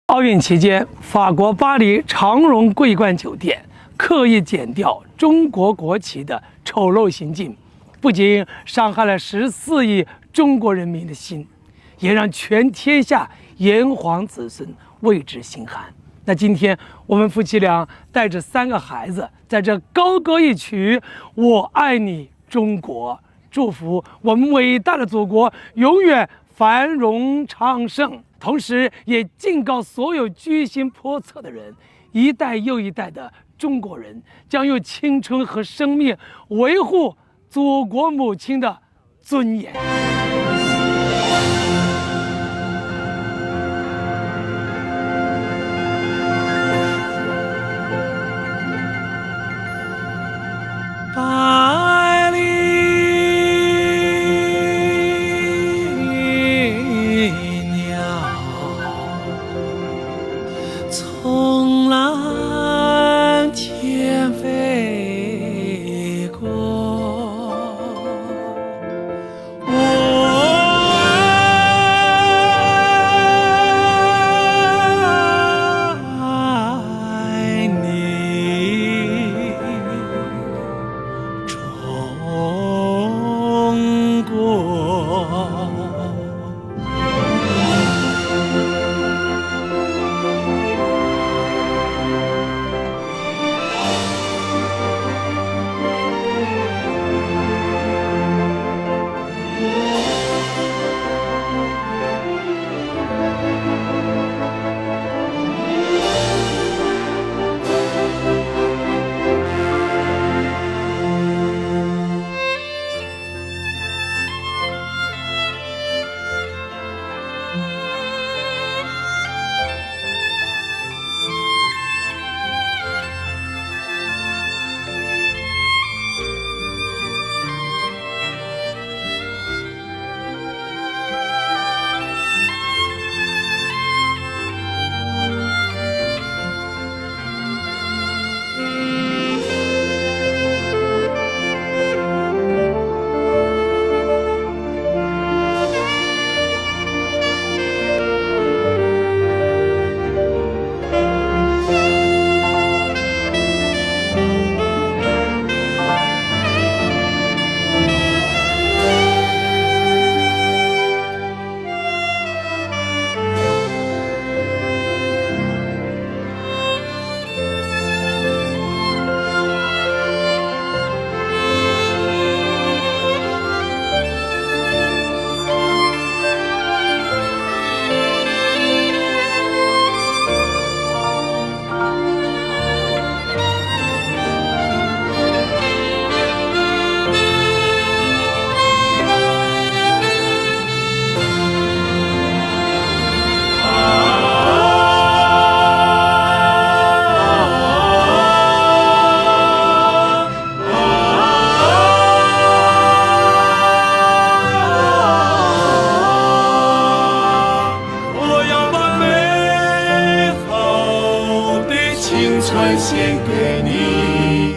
奥运期间，法国巴黎长荣桂冠酒店刻意剪掉中国国旗的丑陋行径，不仅伤害了14亿中国人民的心，也让全天下炎黄子孙为之心寒。那今天我们夫妻俩带着3个孩子，在这高歌一曲“我爱你中国”，祝福我们伟大的祖国永远繁荣昌盛。同时也警告所有居心叵测的人，一代又一代的中国人将用青春和生命维护祖国母亲的尊严。百里鸟从蓝天飞过，我爱你中国。献给你。